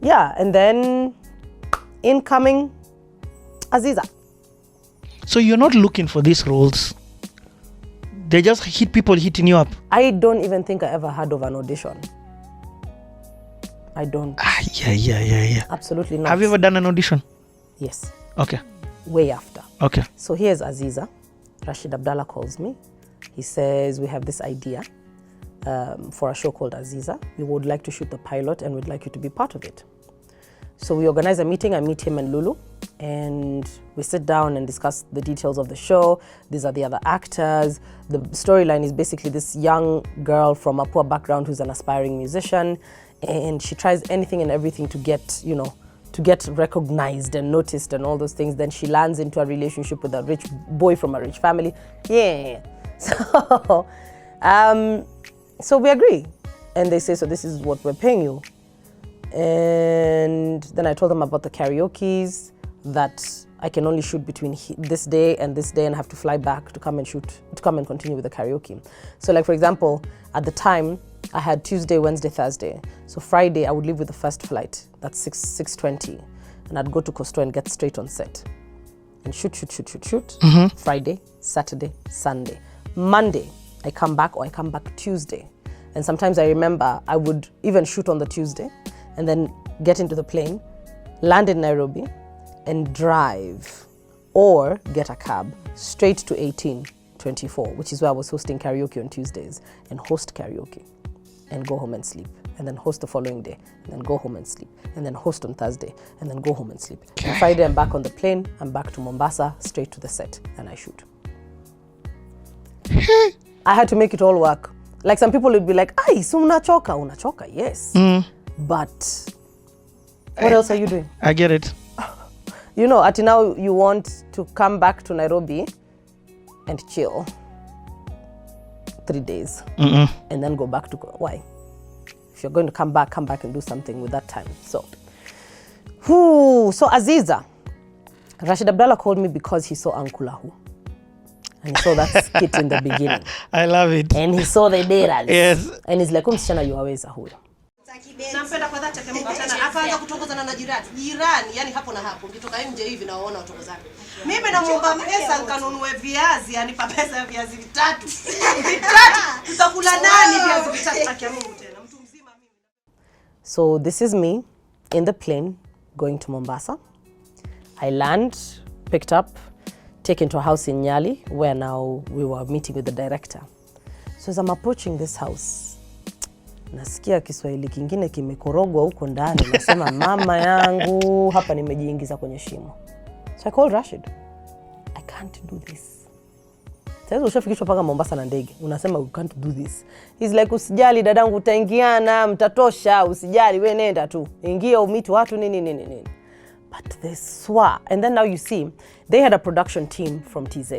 Yeah, and then incoming Aziza. So you're not looking for these roles. They just people hitting you up. I don't even think I ever heard of an audition. I don't. Yeah. Absolutely not. Have you ever done an audition? Yes. Okay. Way after. Okay. So here's Aziza. Rashid Abdallah calls me. He says, we have this idea for a show called Aziza. We would like to shoot the pilot and we'd like you to be part of it. So we organize a meeting. I meet him and Lulu, and we sit down and discuss the details of the show. These are the other actors. The storyline is basically this young girl from a poor background who's an aspiring musician, and she tries anything and everything to get, you know, to get recognized and noticed and all those things. Then she lands into a relationship with a rich boy from a rich family. Yeah. So we agree, and they say, so this is what we're paying you. And then I told them about the karaoke's, that I can only shoot between this day and have to fly back to come and continue with the karaoke. So like, for example, at the time I had Tuesday, Wednesday, Thursday. So Friday I would leave with the first flight, that's 6:20, and I'd go to Costa and get straight on set and shoot. Mm-hmm. Friday, Saturday, Sunday. Monday I come back, or I come back Tuesday. And sometimes I remember I would even shoot on the Tuesday and then get into the plane, land in Nairobi, and drive or get a cab straight to 1824, which is where I was hosting karaoke on Tuesdays, and host karaoke and go home and sleep, and then host the following day, and then go home and sleep, and then host on Thursday, and then go home and sleep. And Friday I'm back on the plane, I'm back to Mombasa, straight to the set, and I shoot. I had to make it all work. Like, some people would be like, "Ay, so unachoka, yes." But what else are you doing? I get it. You know, at now you want to come back to Nairobi and chill 3 days. And then go back to, why? If you're going to come back and do something with that time. So Aziza, Rashid Abdallah called me because he saw Uncle Ahu. And he saw that skit in the beginning. I love it. And he saw the datas. Yes. And he's like, msichana yuwaweza huyo. Nampenda kwa dhati akimkutana akaanza kutongozana na jirani, yani hapo na hapo mkitoka nje hivi na waona watongozana. Mimi namuomba pesa nikanunue viazi, yani pa pesa ya viazi vitatu. Tutakula nani viazi vitatu takia Mungu tena mtu mzima mimi. So this is me in the plane going to Mombasa. I land, picked up, taken to a house in Nyali, where now we were meeting with the director. So as I'm approaching this house, nasikia Kiswahili kingine kimekorogwa huko ndani, nasema mama yangu hapa nimejiingiza kwenye shimo. So I called Rashid. I can't do this. Sasa ushafikishwa paka Mombasa na ndege, unasema you can't do this. He's like, usijali dadangu, utaingiana, mtatosha, usijali, wewe nenda tu. Ingia umiti watu nini. But they swore. And then now you see, they had a production team from TZ.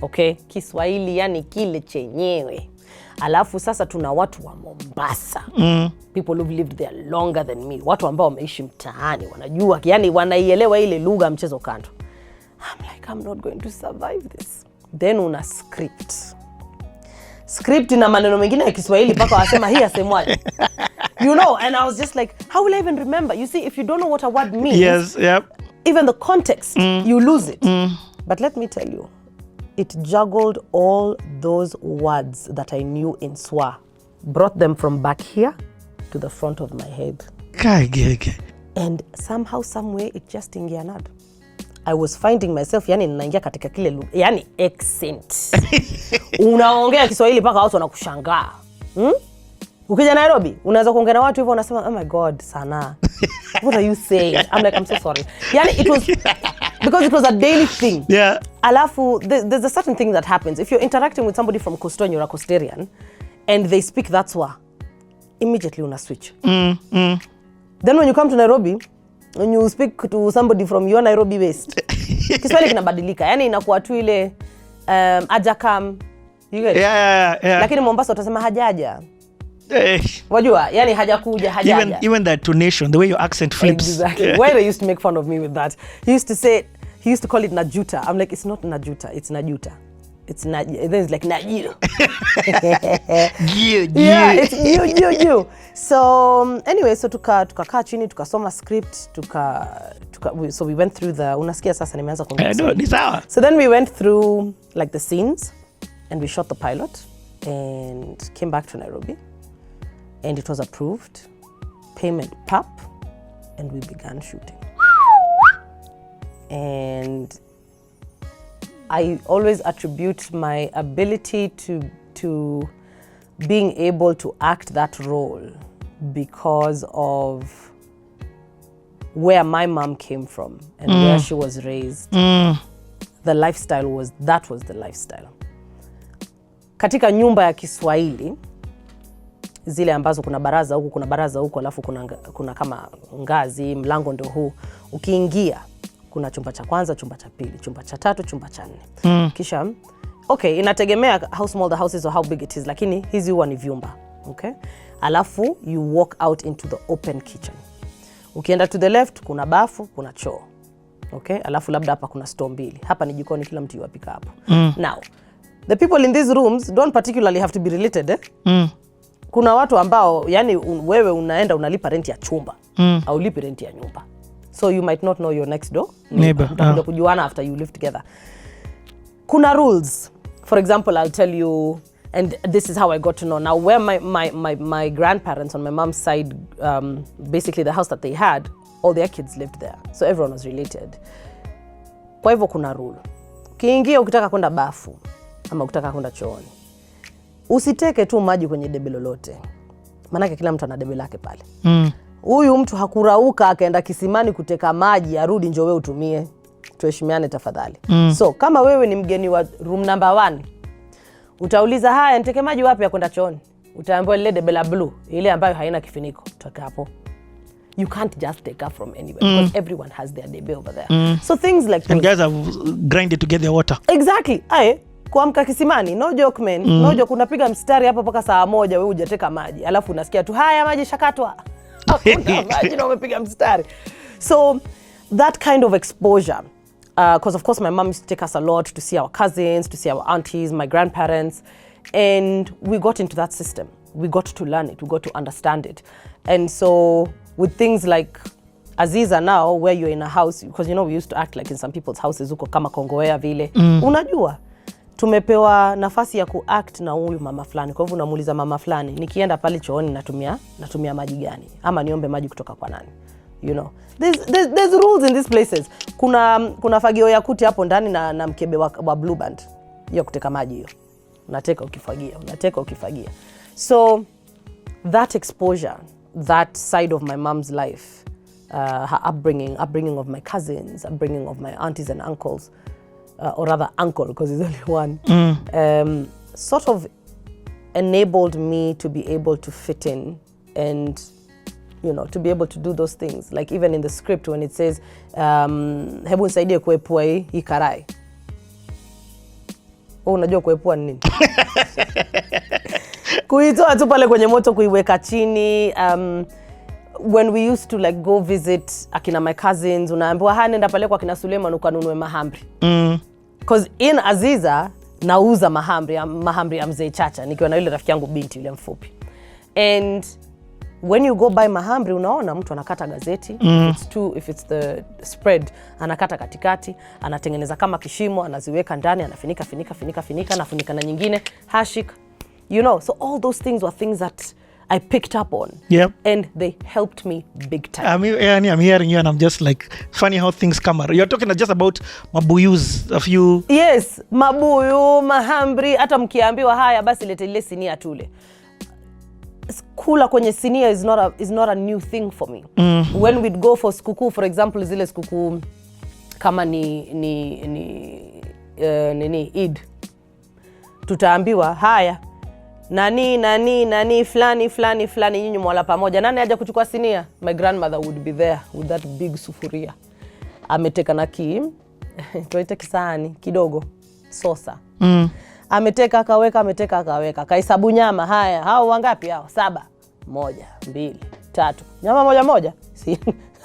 Okay, Kiswahili yani kile chenyewe. Alafu sasa tuna watu wa Mombasa. People who've lived there longer than me. Watu ambao wameishi mtaani, wanajua, yani wanaielewa ile lugha mchezo kando. I'm like, I'm not going to survive this. Then una script na maneno mengine ya Kiswahili paka wasema hii asemwaje. You know, and I was just like, how will I even remember? You see, if you don't know what a word means, yes, yep, even the context, you lose it. But let me tell you, it juggled all those words that I knew in Swa, brought them from back here to the front of my head. And somehow, someway, it just ingianad. I was finding myself, yani ninaingia katika kile lugha, yani accent. Unaongea Kiswahili paka watu wanakushangaa. Ukija Nairobi, unaweza kuongea na watu hivyo unasema, "Oh my God, sana. What are you saying?" I'm like, "I'm so sorry." Yani it was because it was a daily thing. Yeah. Alafu, there's a certain thing that happens. If you're interacting with somebody from Costa and you're a Costarian, and they speak that Swa, immediately una switch. Then when you come to Nairobi, when you speak to somebody from your Nairobi based, Kiswahili kinabadilika. Yani inakuwa tu ile ajakam. You get it? Yeah. Lakini Mombasa utasema hajaja. Wajua, yani hajakuja, hajaja. Even that tonation, the way your accent flips. Exactly. Yeah. Why they used to make fun of me with that. He used to call it Najuta. I'm like, it's not Najuta, it's Najuta. It's then it's like Najiro. Yeah, it's you. So anyway, so tukakaa chini tukasoma script so we went through the unasikia sasa nimeanza kuongea. So then we went through like the scenes and we shot the pilot and came back to Nairobi and it was approved, payment pap, and we began shooting. And I always attribute my ability to being able to act that role because of where my mom came from and where she was raised. The lifestyle was the lifestyle. Katika nyumba ya Kiswahili, zile ambazo kuna baraza huku, alafu kuna kama ngazi, mlango ndio huu. Ukiingia, kuna chumba cha kwanza, chumba cha pili, chumba cha tatu, chumba cha nne. Kisha, okay, inategemea how small the house is or how big it is, lakini hizi huwa ni vyumba. Okay? Alafu, you walk out into the open kitchen. Ukienda to the left, kuna bafu, kuna choo. Okay? Alafu labda hapa kuna store mbili. Hapa ni jikoni, kila mtu yuapika hapo. Now, the people in these rooms don't particularly have to be related. Kuna watu ambao, yani wewe unaenda unalipa rent ya chumba. Au lipi rent ya nyumba. So you might not know your next door neighbor. Mtakuja kujuana after you live together. Kuna rules. For example, I'll tell you, and this is how I got to know. Now, where my grandparents on my mom's side, basically the house that they had, all their kids lived there. So everyone was related. Kwa hivyo kuna rule. Ukiingia ukitaka kwenda bafu, ama ukitaka kwenda chooni, usiteke tu maji kwenye debe lolote. Maana kila mtu ana debe lake pale. Huyu mtu hakurauka akaenda kisimani kuteka maji arudi njoo wewe utumie. Tuheshimiane tafadhali. So kama wewe ni mgeni wa room number 1, utauliza haya niteke maji wapi ya kwenda chooni? Utaambiwa ile debe la blue, ile ambayo haina kifuniko. Utaka hapo. You can't just take up from anywhere because everyone has their debe over there. So things like and guys have grinded to get their water. Exactly. Kuamka kisimani, no joke man. No joke, unapiga mstari hapo mpaka saa 1 wewe hujateka maji. Alafu unasikia tu haya maji shakatwa. Hakuna maji na umepiga mstari. So that kind of exposure, because of course my mom used to take us a lot to see our cousins, to see our aunties, my grandparents, and we got into that system. We got to learn it, we got to understand it. And so with things like Aziza now, where you're in a house, because you know we used to act like in some people's houses uko kama Kongowea vile. Unajua tumepewa nafasi ya kuact na huyu mama fulani. Kwa hivyo unamuuliza mama fulani, nikienda pale chooni natumia maji gani? Ama niombe maji kutoka kwa nani? You know. There's rules in these places. Kuna fagio ya kuti hapo ndani na mkebe wa blue band. Hiyo kuteka maji hiyo. Unateka ukifagia. So that exposure, that side of my mom's life, her upbringing of my cousins, upbringing of my aunties and uncles, or rather uncle because he's only one, sort of enabled me to be able to fit in and, you know, to be able to do those things. Like even in the script when it says, hebu nisaidie kuepua hii karai. Unajua kuepua ni nini? Kuitoa tu pale kwenye moto kuiweka chini. When we used to like go visit akina my cousins, unaambiwa nenda pale kwa kina Suleiman ukanunue mahamri. Because in Aziza nauza mahamri ya mzee Chacha nikiwa na yule rafiki yangu binti yule mfupi. And when you go buy mahamri unaona mtu anakata gazeti, if it's the spread, anakata katikati, anatengeneza kama kishimo, anaziweka ndani, anafinika, anafunika na nyingine, hashik. You know, so all those things were things that I picked up on. Yep. And they helped me big time. I'm hearing you and I'm just like, funny how things come out. You're talking just about mabuyus, a few... Yes, mabuyu, mahamri, hata mkiambiwa haya basi lete ile sinia tule. Kula kwenye sinia is not a new thing for me. When we'd go for skuku, for example, zile skuku kama ni Eid. Tutaambiwa haya nani fulani nyinyi mwala pamoja. Nani aje kuchukua sinia? My grandmother would be there with that big sufuria. Ameteka na tuite kisahani kidogo sosa. Ameteka akaweka. Kaisabu nyama haya. Hao wangapi hao? 7. 1, 2, 3. Nyama moja.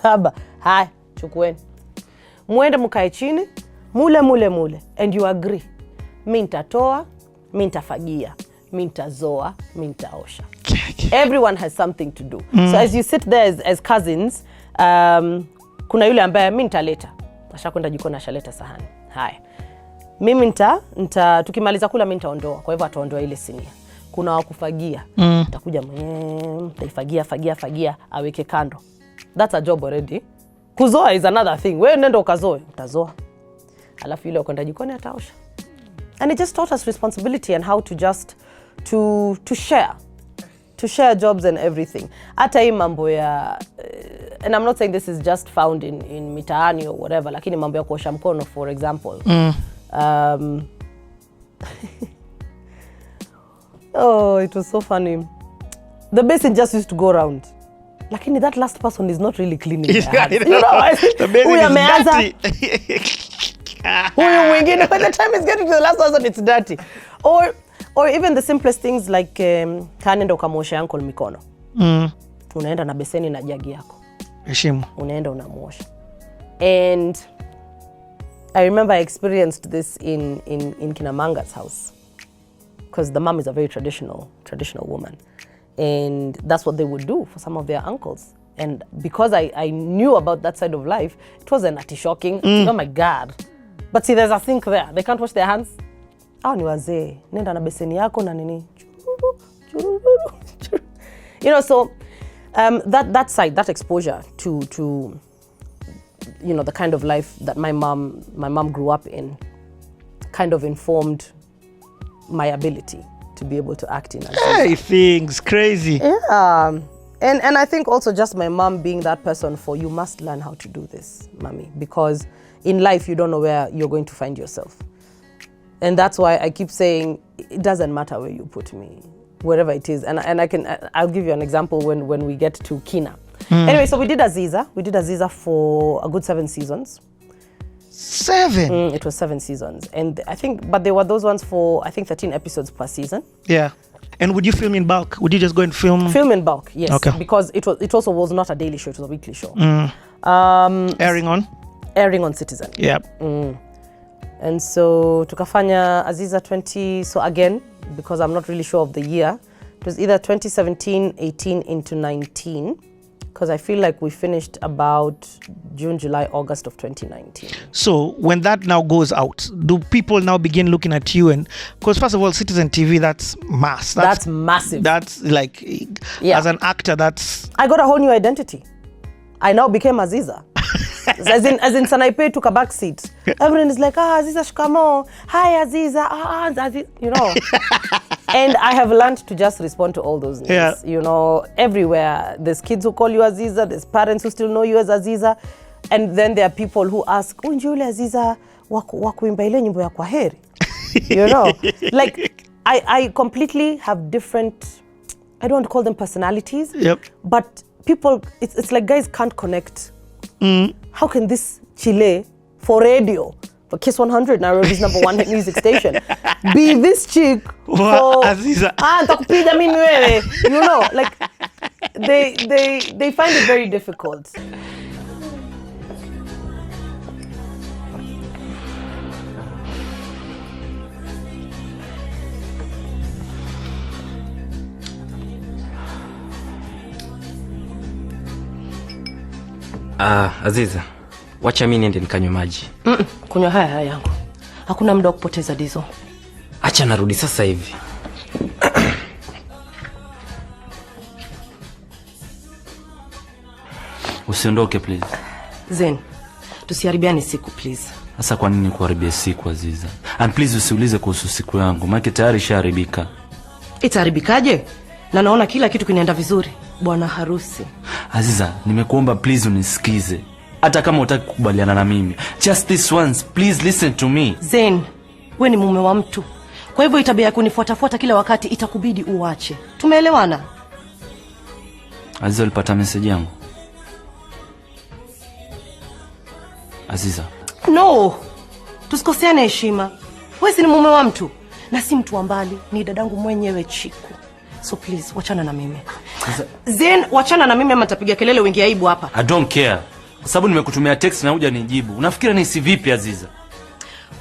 7. Haya, chukueni. Muende mkae chini, mule and you agree. mimi nitatoa, mimi nitafagia, mimi nitazoa, mimi nitaosha. Everyone has something to do. So as you sit there as cousins, kuna yule ambaye mimi nitaleta. Ashakwenda jikoni ashaleta sahani. Haya. Mimi tukimaliza kula mimi nitaondoa. Kwa hivyo ataondoa ile sinia. Kuna wakufagia. Atakuja mwenyewe, fagia, aweke kando. That's a job already. Kuzoa is another thing. Wewe nenda ukazoe, utazoa. Alafu yule kwenda jikoni ataosha. And it just taught us responsibility and how to just to share jobs and everything. Hata hii mambo ya and I'm not saying this is just found in mitaani or whatever, lakini mambo ya kuosha mkono for example. Oh, it was so funny. The basin just used to go around. Lakini that last person is not really cleaning their hands. You know, the basin is dirty. Huyu mwingine, by the time it's getting to the last person, it's dirty. Or even the simplest things like kanenda ukamwosha uncle mikono. Unaenda na beseni na jagi yako. Heshima. Unaenda unamuosha. And I remember I experienced this in Kinamanga's house. Because the mom is a very traditional woman. And that's what they would do for some of their uncles. And because I knew about that side of life, it wasn't shocking. Oh my God. But see, there's a sink there. They can't wash their hands. Ni wazee. Nenda na beseni yako na nini. You know, so that side, that exposure to you know, the kind of life that my mom grew up in kind of informed my ability to be able to act in Aziza. Hey, things crazy. Yeah. And I think also just my mom being that person for you must learn how to do this, mommy, because in life you don't know where you're going to find yourself. And that's why I keep saying it doesn't matter where you put me, wherever it is. And I'll give you an example when we get to Kina. Anyway, so we did Aziza for a good 7 seasons. 7? It was 7 seasons. And I think, but there were those ones for, I think, 13 episodes per season. Yeah. And would you film in bulk? Would you just go and film? Film in bulk, yes. Okay. Because it also was not a daily show, it was a weekly show. Airing on? Airing on Citizen. Yeah. And so tukafanya Aziza 20, so again, because I'm not really sure of the year, it was either 2017, 18 into 19. Because I feel like we finished about June, July, August of 2019. So when that now goes out, do people now begin looking at you? And because first of all, Citizen TV, that's mass. That's massive. That's like, as an actor, that's... I got a whole new identity. I now became Aziza. as in Sanaipei took a back seat. Everyone is like, Aziza shikamo. Hi, Aziza. Aziza, you know. And I have learned to just respond to all those names. Yeah. You know, everywhere. There's kids who call you Aziza. There's parents who still know you as Aziza. And then there are people who ask, njule Aziza wakuimba ile nyimbo ya kwaheri. You know? Like, I completely have different, I don't want to call them personalities. Yep. But people, it's like guys can't connect. How can this Chile for radio, for Kiss 100, Nairobi's #1 music station, be this chick for Aziza? Nitakupiga mimi wewe. You know, like they find it very difficult. Aziza, wacha mimi niende nikanywe maji. Kunywa haya yangu. Hakuna muda wa kupoteza Dizo. Acha narudi sasa hivi. Usiondoke please. Zen, tusiharibiane siku please. Sasa kwa nini kuharibia siku Aziza? And please usiulize kuhusu siku yangu, maana tayari ishaharibika. Itaharibikaje? Na naona kila kitu kinaenda vizuri. Bwana harusi. Aziza, nimekuomba please unisikize. Hata kama hutaki kukubaliana na mimi. Just this once, please listen to me. Zen, wewe ni mume wa mtu. Kwa hivyo itabia kunifuatafuata kila wakati itakubidi uache. Tumeelewana? Aziza, ulipata message yangu? Aziza. No. Tusikosiane heshima. Wewe si ni mume wa mtu na si mtu wa mbali, ni dadangu mwenyewe Chiku. So please, wachana na mimi. Zen, wachana na mimi ama nitapiga kelele uingie aibu hapa. I don't care. Kwa sababu nimekutumia text na huja nijibu. Unafikiri nisi vipi Aziza?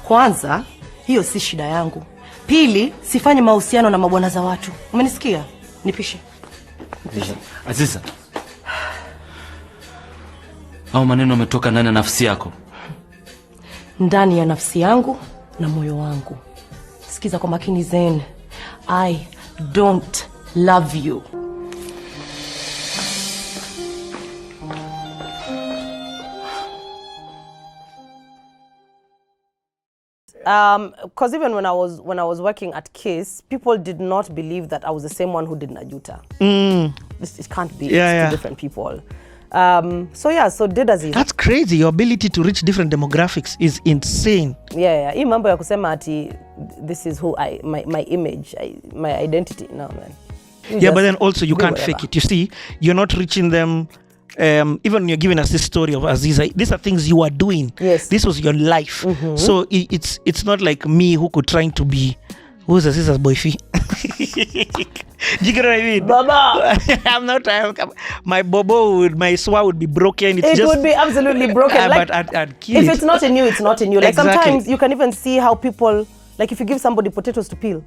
Kwanza, hiyo si shida yangu. Pili, sifanye mahusiano na mabwana za watu. Umenisikia? Nipishe. Aziza, au maneno umetoka ndani ya nafsi yako? Ndani ya nafsi yangu na moyo wangu. Sikiza kwa makini Zen. I don't love you. Because even when I was working at Kiss, people did not believe that I was the same one who did Najuta. It can't be. It's two different people. So did Aziza. That's crazy. Your ability to reach different demographics is insane. Yeah. Hii mambo ya kusema ati this is who my image, my identity. No, man. But then also you can't fake it. You see, you're not reaching them. Even when you're giving us this story of Aziza, these are things you are doing. Yes. This was your life. So it's not like me who could trying to be who's Aziza's boyfriend. Do you get what I mean? Baba. I'm not. My bobo my swa would be broken. It would be absolutely broken. But I'd kill if it. it's not in you, it's not in you. Like Exactly. sometimes you can even see how people, like if you give somebody potatoes to peel,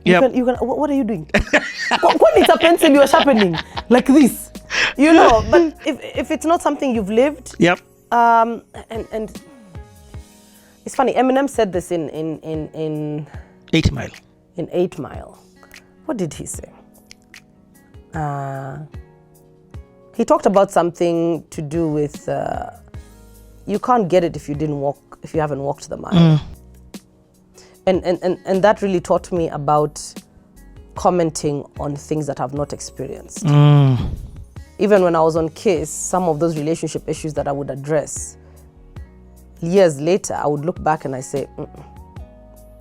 you can. What are you doing? When it's a pencil, you are sharpening like this. You know, but if it's not something you've lived, and it's funny. Eminem said this in 8 Mile. In 8 Mile, what did he say? He talked about something to do with you can't get it if you haven't walked the mile. And that really taught me about commenting on things that I've not experienced. Even when I was on Kiss, some of those relationship issues that I would address, years later, I would look back and I say,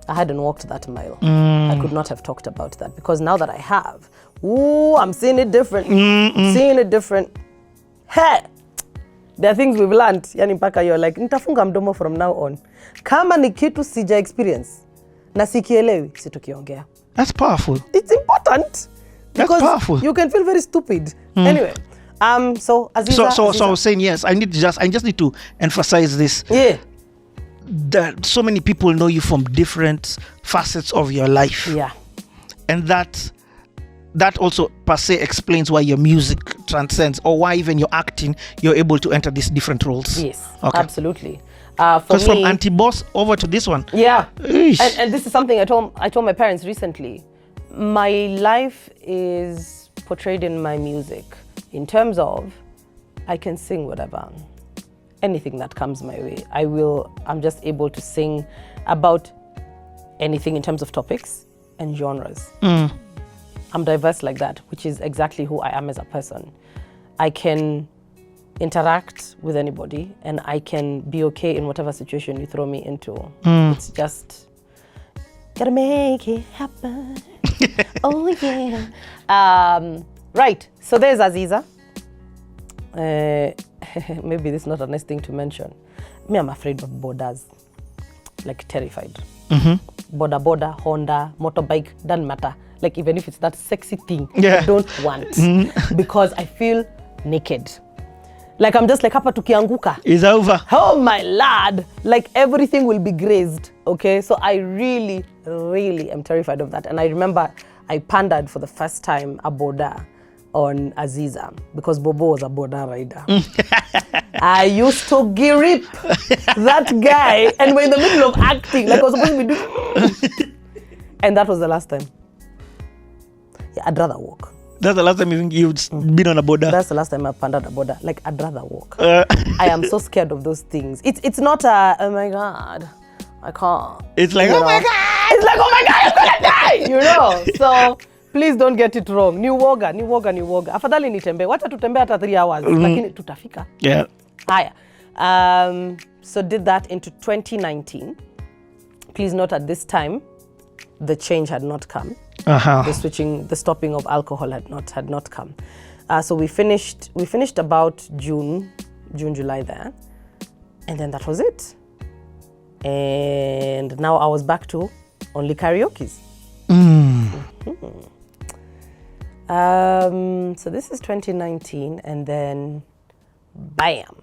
I hadn't walked that mile. I could not have talked about that because now that I have, I'm seeing it different. Seeing it different. Hey, there are things we've learned. Yani mpaka you're like, nitafunga mdomo from now on. Kama ni kitu sija experience, na sikielewi, situkiongea. That's powerful. It's important. Because powerful. You can feel very stupid. Anyway, so Aziza. So I was saying yes. I just need to emphasize this. Yeah. That so many people know you from different facets of your life. Yeah. And that also per se explains why your music transcends, or why even your acting, you're able to enter these different roles. Yes, okay. Absolutely. Because from anti-boss over to this one. Yeah. And this is something I told my parents recently. My life is portrayed in my music in terms of I can sing whatever, anything that comes my way. I'm just able to sing about anything in terms of topics and genres. I'm diverse like that, which is exactly who I am as a person. I can interact with anybody and I can be okay in whatever situation you throw me into. It's just gotta make it happen. Oh yeah. Right, so there's Aziza. Maybe this is not a nice thing to mention. Me, I'm afraid of borders. Like terrified. Border, Honda, motorbike, doesn't matter. Like even if it's that sexy thing, I don't want. Because I feel naked. Like I'm just like, hapa tukianguka. It's over. Oh my lord. Like everything will be grazed. Okay, so I really, really am terrified of that. And I remember I pandered for the first time a border on Aziza because Bobo was a border rider. I used to grip that guy and we're in the middle of acting like I was supposed to be doing. And that was the last time. Yeah, I'd rather walk. That's the last time you've been on a border? That's the last time I pandered a border. Like, I'd rather walk. I am so scared of those things. It's not a, oh my God, I can't. It's like, oh my God. It's like, oh my God, I'm gonna die, you know? So, please don't get it wrong. Ni woga. Afadhali nitembe. Wacha tutembe hata 3 hours. Lakini tutafika. Yeah. Haya. So did that into 2019. Please note at this time, the change had not come. The stopping of alcohol had not come. So we finished about June, July there. And then that was it. And now I was back to only karaoke's. So this is 2019 and then bam.